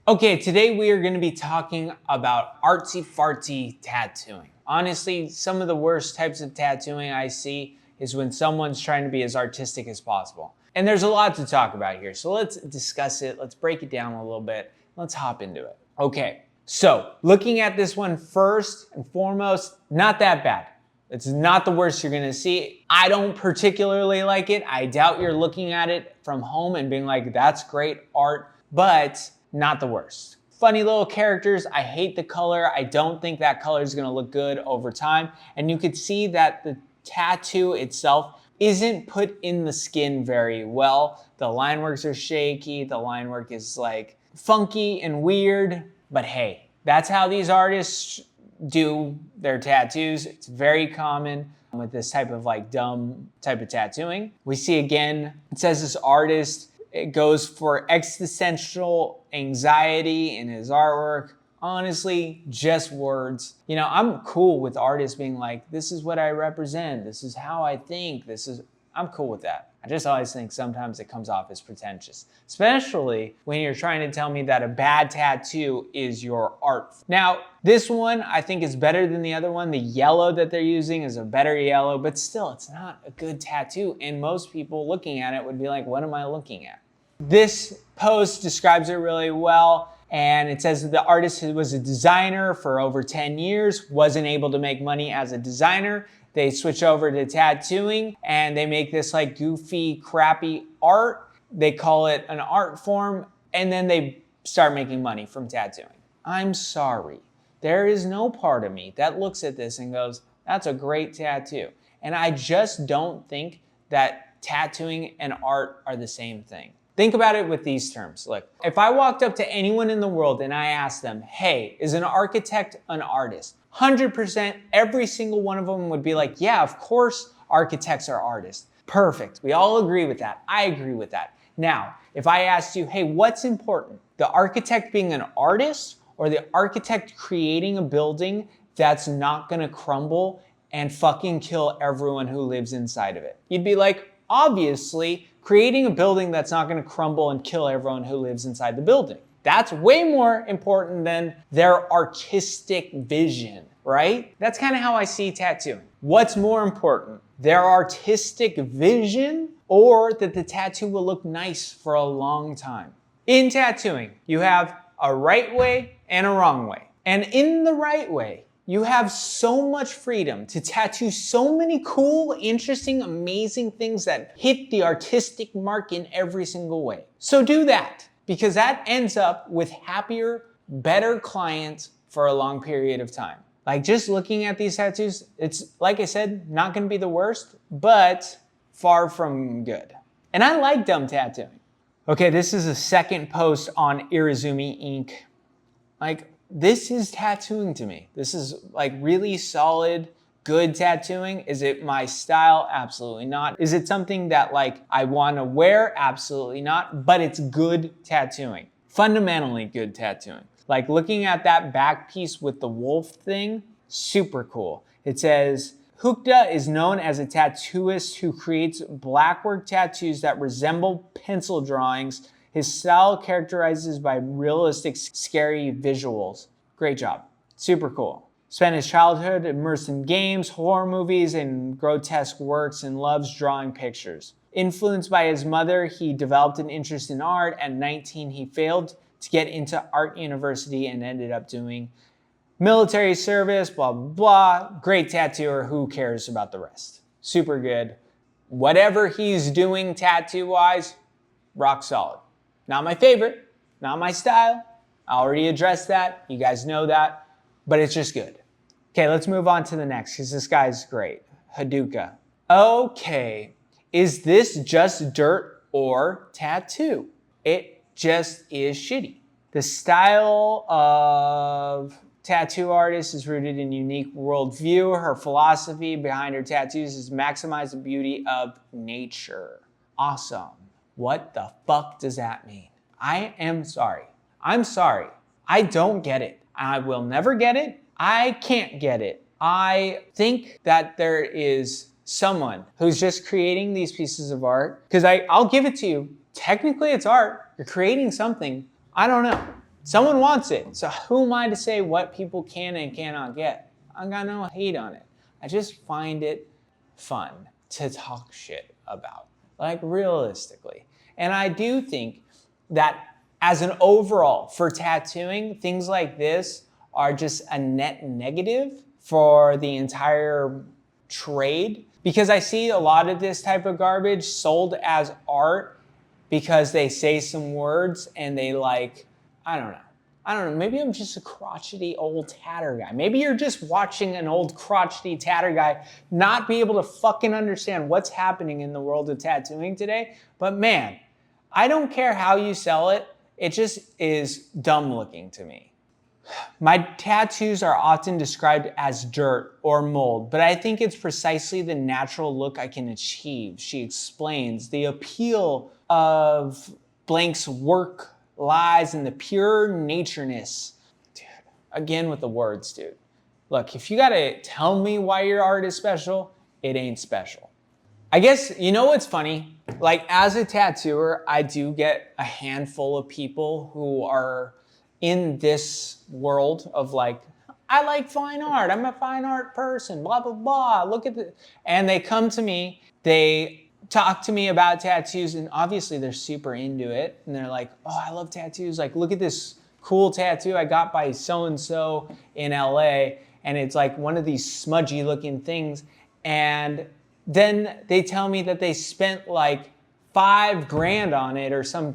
Okay, today we are going to be talking about artsy-fartsy tattooing. Honestly, some of the worst types of tattooing I see is when someone's trying to be as artistic as possible. And there's a lot to talk about here, so let's discuss it, let's break it down a little bit, let's hop into it. Okay, so looking at this one first and foremost, not that bad. It's not the worst you're gonna see. I don't particularly like it. I doubt you're looking at it from home and being like, that's great art, but not the worst. Funny little characters. I hate the color. I don't think that color is gonna look good over time. And you could see that the tattoo itself isn't put in the skin very well. The line works are shaky. The line work is like funky and weird, but hey, that's how these artists do their tattoos. It's very common with this type of like dumb type of tattooing. We see again, it says this artist, it goes for existential anxiety in his artwork. Honestly, just words. You know, I'm cool with artists being like, this is what I represent. This is how I think. I'm cool with that. I just always think sometimes it comes off as pretentious, especially when you're trying to tell me that a bad tattoo is your art. Now, this one I think is better than the other one. The yellow that they're using is a better yellow, but still it's not a good tattoo. And most people looking at it would be like, what am I looking at? This post describes it really well. And it says that the artist was a designer for over 10 years, wasn't able to make money as a designer. They switch over to tattooing and they make this like goofy, crappy art. They call it an art form and then they start making money from tattooing. I'm sorry. There is no part of me that looks at this and goes, that's a great tattoo. And I just don't think that tattooing and art are the same thing. Think about it with these terms. Look, if I walked up to anyone in the world and I asked them, hey, is an architect an artist? 100%, every single one of them would be like, yeah, of course architects are artists. Perfect. We all agree with that. I agree with that. Now, if I asked you, hey, what's important? The architect being an artist or the architect creating a building that's not gonna crumble and fucking kill everyone who lives inside of it? You'd be like, obviously, creating a building that's not gonna crumble and kill everyone who lives inside the building. That's way more important than their artistic vision, right? That's kind of how I see tattooing. What's more important? Their artistic vision or that the tattoo will look nice for a long time? In tattooing, you have a right way and a wrong way. And in the right way, you have so much freedom to tattoo so many cool, interesting, amazing things that hit the artistic mark in every single way. So do that, because that ends up with happier, better clients for a long period of time. Like just looking at these tattoos, it's, like I said, not gonna be the worst, but far from good. And I like dumb tattooing. Okay, this is a second post on Irizumi Ink. Like, this is tattooing to me. This is like really solid, good tattooing. Is it my style? Absolutely not. Is it something that like I want to wear? Absolutely not. But it's good tattooing. Fundamentally good tattooing. Like looking at that back piece with the wolf thing, super cool. It says, Hookda is known as a tattooist who creates blackwork tattoos that resemble pencil drawings. His style characterizes by realistic, scary visuals. Great job. Super cool. Spent his childhood immersed in games, horror movies, and grotesque works and loves drawing pictures. Influenced by his mother, he developed an interest in art. At 19, he failed to get into art university and ended up doing military service, blah, blah, blah. Great tattooer. Who cares about the rest? Super good. Whatever he's doing tattoo-wise, rock solid. Not my favorite, not my style. I already addressed that. You guys know that, but it's just good. Okay, let's move on to the next because this guy's great. Haduka. Okay, is this just dirt or tattoo? It just is shitty. The style of tattoo artist is rooted in unique worldview. Her philosophy behind her tattoos is maximize the beauty of nature. Awesome. What the fuck does that mean? I am sorry. I'm sorry. I don't get it. I will never get it. I can't get it. I think that there is someone who's just creating these pieces of art, because I'll give it to you. Technically, it's art. You're creating something. I don't know. Someone wants it. So who am I to say what people can and cannot get? I got no hate on it. I just find it fun to talk shit about, like realistically. And I do think that as an overall for tattooing, things like this are just a net negative for the entire trade, because I see a lot of this type of garbage sold as art because they say some words and they like, I don't know, maybe I'm just a crotchety old tatter guy. Maybe you're just watching an old crotchety tatter guy not be able to fucking understand what's happening in the world of tattooing today. But man, I don't care how you sell it. It just is dumb looking to me. My tattoos are often described as dirt or mold, but I think it's precisely the natural look I can achieve. She explains the appeal of Blank's work lies in the pure natureness. Dude, again with the words, dude. Look, if you gotta tell me why your art is special, it ain't special. I guess, you know what's funny? Like as a tattooer, I do get a handful of people who are in this world of like, I like fine art, I'm a fine art person, blah, blah, blah, look at the, and they come to me, they talk to me about tattoos, and obviously they're super into it, and they're like, oh, I love tattoos, like look at this cool tattoo I got by so-and-so in LA, and it's like one of these smudgy looking things, and then they tell me that they spent like $5,000 on it or some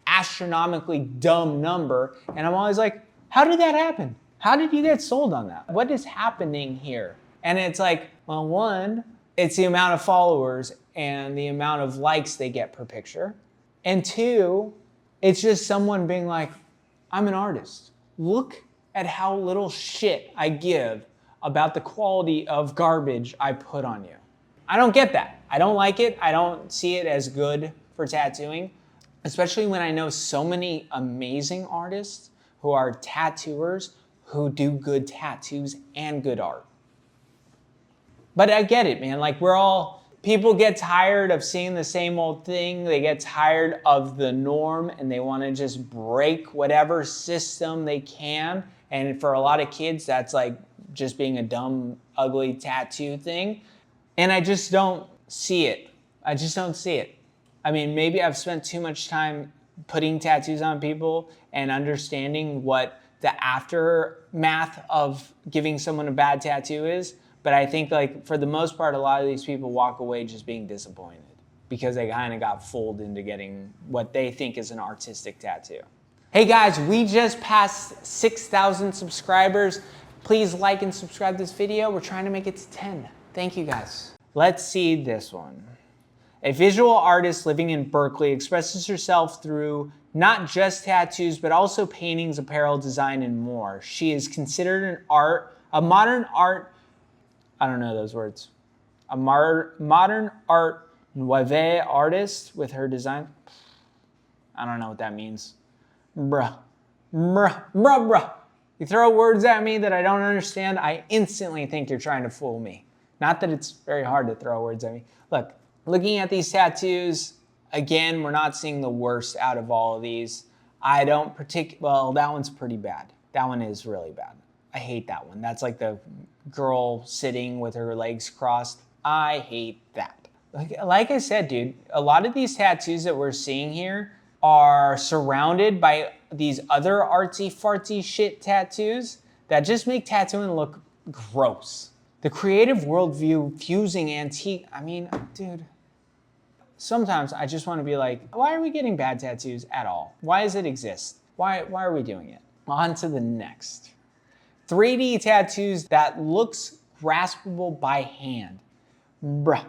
astronomically dumb number, and I'm always like, how did that happen? How did you get sold on that? What is happening here? And it's like, well, one, it's the amount of followers and the amount of likes they get per picture. And two, it's just someone being like, I'm an artist. Look at how little shit I give about the quality of garbage I put on you. I don't get that. I don't like it. I don't see it as good for tattooing, especially when I know so many amazing artists who are tattooers who do good tattoos and good art. But I get it, man. Like people get tired of seeing the same old thing. They get tired of the norm and they want to just break whatever system they can. And for a lot of kids, that's like just being a dumb, ugly tattoo thing. And I just don't see it. I just don't see it. I mean, maybe I've spent too much time putting tattoos on people and understanding what the aftermath of giving someone a bad tattoo is. But I think like for the most part, a lot of these people walk away just being disappointed because they kind of got fooled into getting what they think is an artistic tattoo. Hey guys, we just passed 6,000 subscribers. Please like and subscribe this video. We're trying to make it to 10. Thank you guys. Let's see this one. A visual artist living in Berkeley expresses herself through not just tattoos, but also paintings, apparel, design, and more. She is considered a modern art, I don't know those words, a modern art nouveau artist with her design. I don't know what that means. Bruh. You throw words at me that I don't understand, I instantly think you're trying to fool me. Not that it's very hard to throw words at me. Look, looking at these tattoos, again, we're not seeing the worst out of all of these. I don't well, that one's pretty bad. That one is really bad. I hate that one. That's like the girl sitting with her legs crossed. I hate that. Like I said, dude, a lot of these tattoos that we're seeing here are surrounded by these other artsy fartsy shit tattoos that just make tattooing look gross. The creative worldview fusing antique, I mean, dude, sometimes I just want to be like, why are we getting bad tattoos at all? Why does it exist? Why are we doing it? On to the next. 3D tattoos that looks graspable by hand. Bruh.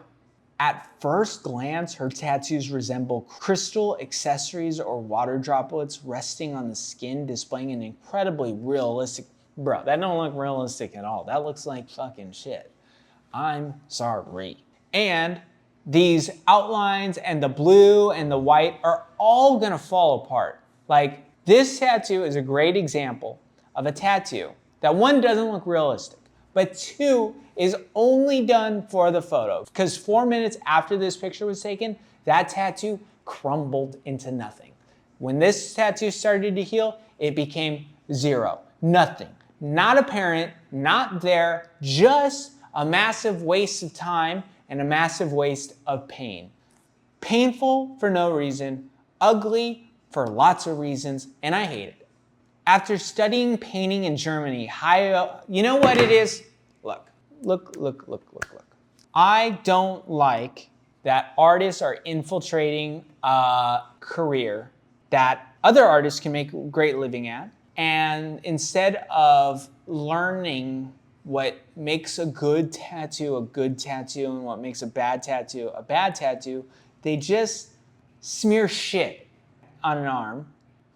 At first glance, her tattoos resemble crystal accessories or water droplets resting on the skin, displaying an incredibly realistic. Bro, that don't look realistic at all. That looks like fucking shit. I'm sorry. And these outlines and the blue and the white are all gonna fall apart. Like, this tattoo is a great example of a tattoo that one, doesn't look realistic, but two, is only done for the photo. Because 4 minutes after this picture was taken, that tattoo crumbled into nothing. When this tattoo started to heal, it became 0, nothing, not apparent, not there, just a massive waste of time and a massive waste of pain. Painful for no reason, ugly for lots of reasons, and I hate it. After studying painting in Germany, you know what it is? Look. I don't like that artists are infiltrating a career that other artists can make a great living at. And instead of learning what makes a good tattoo, and what makes a bad tattoo, they just smear shit on an arm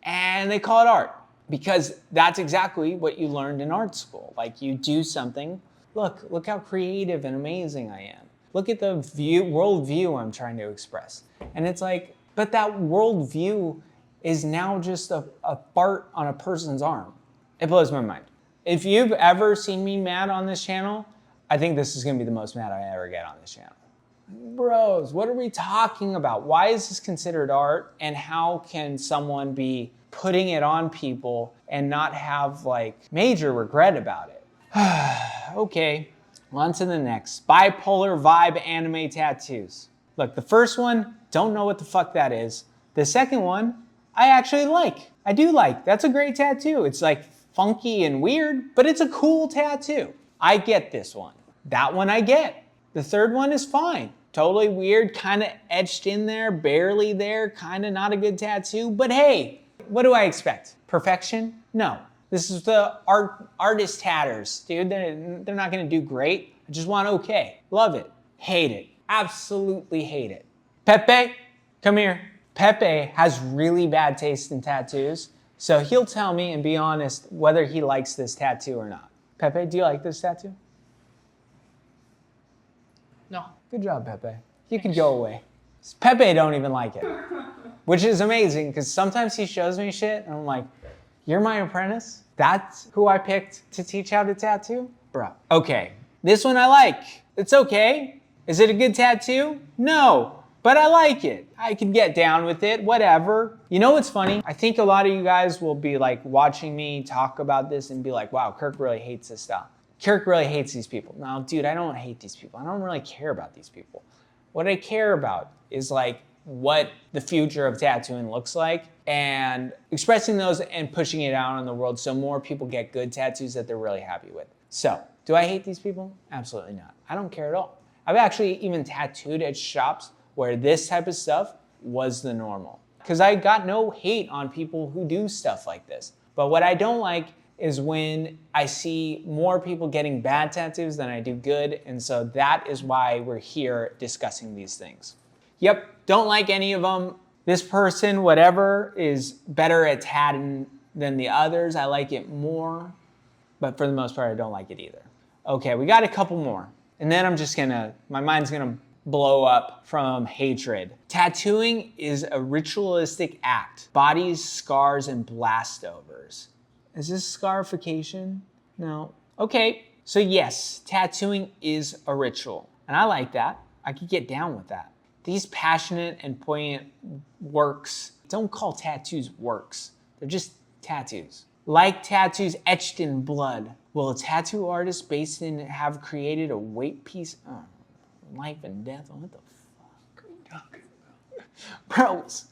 and they call it art. Because that's exactly what you learned in art school. Like, you do something, look how creative and amazing I am. Look at the worldview I'm trying to express. And it's like, but that worldview is now just a fart on a person's arm. It blows my mind. If you've ever seen me mad on this channel, I think this is gonna be the most mad I ever get on this channel. Bros, what are we talking about? Why is this considered art? And how can someone be putting it on people and not have like major regret about it? Okay, on to the next. Bipolar vibe anime tattoos. Look, the first one, don't know what the fuck that is. The second one, I actually like. I do like. That's a great tattoo. It's like funky and weird, but it's a cool tattoo. I get this one. That one I get. The third one is fine. Totally weird, kind of etched in there, barely there, kind of not a good tattoo, but hey, what do I expect? Perfection? No. This is the artist tatters, dude. They're not gonna do great. I just want okay. Love it. Hate it. Absolutely hate it. Pepe, come here. Pepe has really bad taste in tattoos, so he'll tell me and be honest whether he likes this tattoo or not. Pepe, do you like this tattoo? No. Good job, Pepe. You can go away. Pepe don't even like it, which is amazing because sometimes he shows me shit and I'm like, you're my apprentice? That's who I picked to teach how to tattoo? Bro. Okay, this one I like. It's okay. Is it a good tattoo? No, but I like it. I can get down with it, whatever. You know what's funny? I think a lot of you guys will be like watching me talk about this and be like, wow, Kirk really hates this stuff. Kirk really hates these people. No, dude, I don't hate these people. I don't really care about these people. What I care about is like what the future of tattooing looks like and expressing those and pushing it out in the world so more people get good tattoos that they're really happy with. So, do I hate these people? Absolutely not. I don't care at all. I've actually even tattooed at shops where this type of stuff was the normal. Because I got no hate on people who do stuff like this. But what I don't like is when I see more people getting bad tattoos than I do good, and so that is why we're here discussing these things. Yep, don't like any of them. This person, whatever, is better at tatting than the others. I like it more, but for the most part, I don't like it either. Okay, we got a couple more, and then my mind's gonna blow up from hatred. Tattooing is a ritualistic act. Bodies, scars, and blastovers. Is this scarification? No. Okay, so yes, tattooing is a ritual. And I like that. I could get down with that. These passionate and poignant works, don't call tattoos works. They're just tattoos. Like tattoos etched in blood, will a tattoo artist based in have created a weight piece? Oh, life and death, what the fuck are you talking about?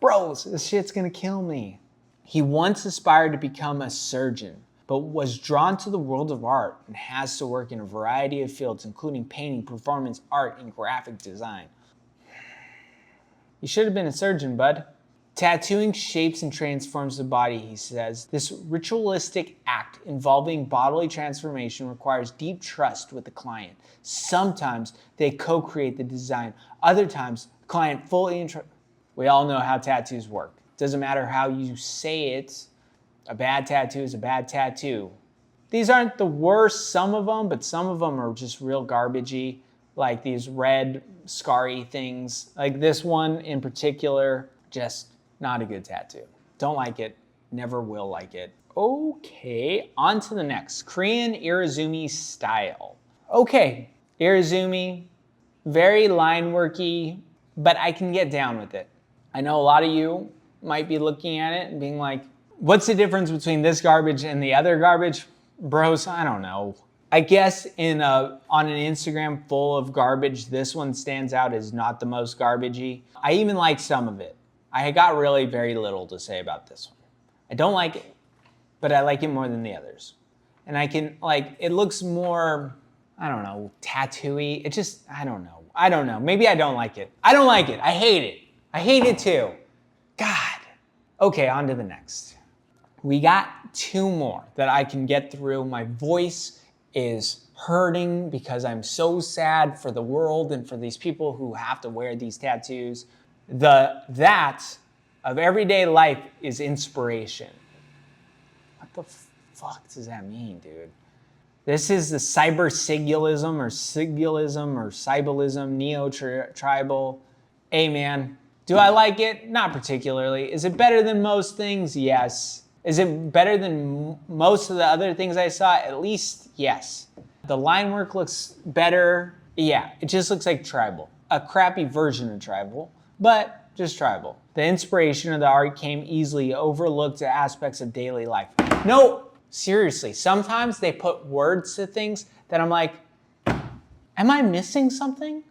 Bros, this shit's gonna kill me. He once aspired to become a surgeon, but was drawn to the world of art and has to work in a variety of fields, including painting, performance art, and graphic design. You should have been a surgeon, bud. Tattooing shapes and transforms the body, he says. This ritualistic act involving bodily transformation requires deep trust with the client. Sometimes they co-create the design. Other times, the client fully We all know how tattoos work. Doesn't matter how you say it, a bad tattoo is a bad tattoo. These aren't the worst, some of them, but some of them are just real garbagey, like these red scarry things. Like this one in particular, just not a good tattoo. Don't like it, never will like it. Okay, on to the next. Korean Irizumi style. Okay, Irizumi, very line worky, but I can get down with it. I know a lot of you might be looking at it and being like, what's the difference between this garbage and the other garbage? Bros, I don't know. I guess on an Instagram full of garbage, this one stands out as not the most garbagey. I even like some of it. I got really very little to say about this one. I don't like it, but I like it more than the others. And I can, like, it looks more, I don't know, tattooy. It just, I don't know. Maybe I don't like it. I don't like it. I hate it. I hate it too. God. Okay, on to the next. We got 2 more that I can get through. My voice is hurting because I'm so sad for the world and for these people who have to wear these tattoos. That of everyday life is inspiration. What the fuck does that mean, dude? This is the cyber-sigalism or sigalism or cybalism, neo-tribal. Hey, man, do I like it? Not particularly. Is it better than most things? Yes. Is it better than most of the other things I saw? At least, yes. The line work looks better. Yeah, it just looks like tribal. A crappy version of tribal, but just tribal. The inspiration of the art came easily overlooked aspects of daily life. No, seriously, sometimes they put words to things that I'm like, am I missing something?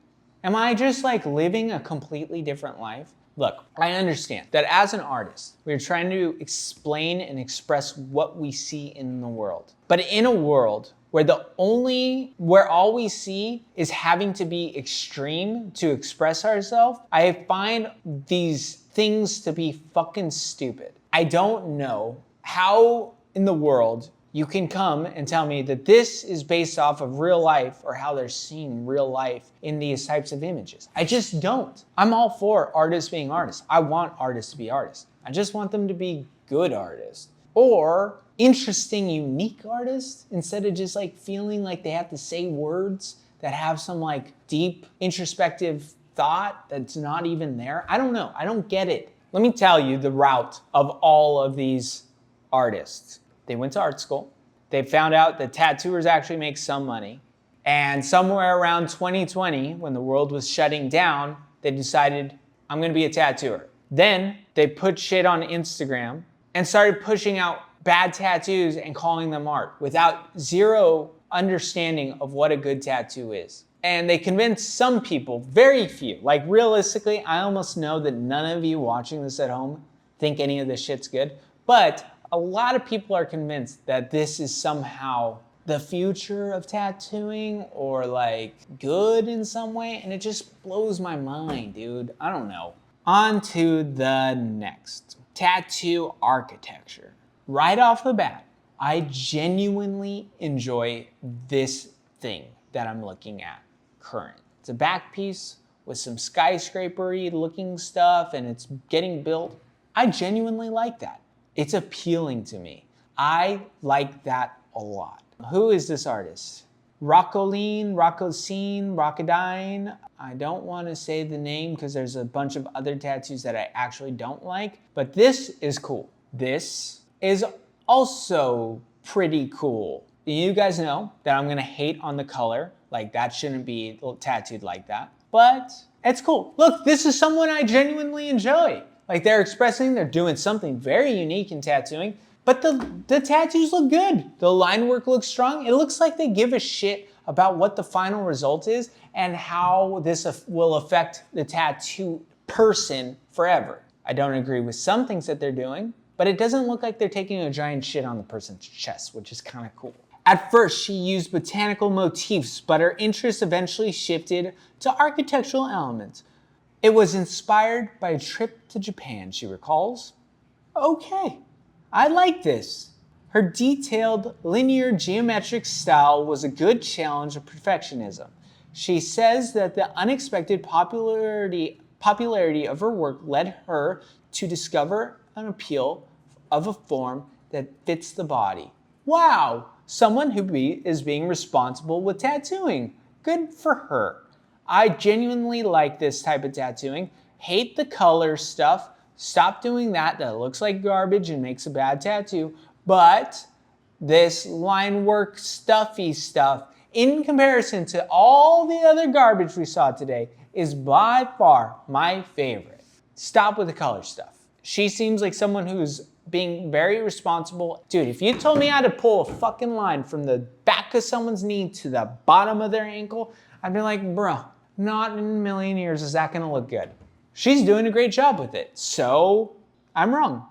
Am I just like living a completely different life? Look, I understand that as an artist, we're trying to explain and express what we see in the world. But in a world where all we see is having to be extreme to express ourselves, I find these things to be fucking stupid. I don't know how in the world you can come and tell me that this is based off of real life or how they're seeing real life in these types of images. I just don't. I'm all for artists being artists. I want artists to be artists. I just want them to be good artists or interesting, unique artists instead of just like feeling like they have to say words that have some like deep introspective thought that's not even there. I don't know. I don't get it. Let me tell you the route of all of these artists. They went to art school. They found out that tattooers actually make some money. And somewhere around 2020, when the world was shutting down, they decided, I'm going to be a tattooer. Then they put shit on Instagram and started pushing out bad tattoos and calling them art without zero understanding of what a good tattoo is. And they convinced some people, very few. Like realistically, I almost know that none of you watching this at home think any of this shit's good. But a lot of people are convinced that this is somehow the future of tattooing or like good in some way. And it just blows my mind, dude. I don't know. On to the next. Tattoo architecture. Right off the bat, I genuinely enjoy this thing that I'm looking at current. It's a back piece with some skyscraper-y looking stuff and it's getting built. I genuinely like that. It's appealing to me. I like that a lot. Who is this artist? Rockocine. I don't want to say the name because there's a bunch of other tattoos that I actually don't like, but this is cool. This is also pretty cool. You guys know that I'm gonna hate on the color, like that shouldn't be tattooed like that, but it's cool. Look, this is someone I genuinely enjoy. Like they're doing something very unique in tattooing, but the tattoos look good. The line work looks strong. It looks like they give a shit about what the final result is and how this will affect the tattoo person forever. I don't agree with some things that they're doing, but it doesn't look like they're taking a giant shit on the person's chest, which is kind of cool. At first, she used botanical motifs, but her interest eventually shifted to architectural elements. It was inspired by a trip to Japan, she recalls. Okay, I like this. Her detailed, linear, geometric style was a good challenge of perfectionism. She says that the unexpected popularity of her work led her to discover an appeal of a form that fits the body. Wow, someone who is being responsible with tattooing. Good for her. I genuinely like this type of tattooing. Hate the color stuff. Stop doing that. That looks like garbage and makes a bad tattoo. But this line work stuffy stuff, in comparison to all the other garbage we saw today, is by far my favorite. Stop with the color stuff. She seems like someone who's being very responsible. Dude, if you told me I had to pull a fucking line from the back of someone's knee to the bottom of their ankle, I'd be like, bro, not in a million years is that gonna look good. She's doing a great job with it, so I'm wrong.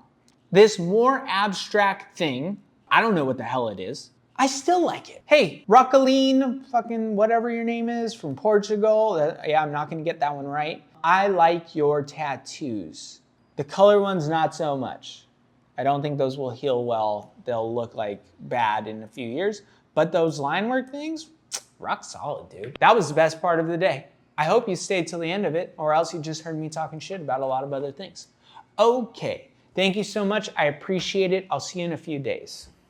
This more abstract thing, I don't know what the hell it is. I still like it. Hey, Rocaline, fucking whatever your name is, from Portugal. Yeah, I'm not gonna get that one right. I like your tattoos. The color ones, not so much. I don't think those will heal well. They'll look like bad in a few years. But those line work things, rock solid, dude. That was the best part of the day. I hope you stayed till the end of it, or else you just heard me talking shit about a lot of other things. Okay, thank you so much. I appreciate it. I'll see you in a few days.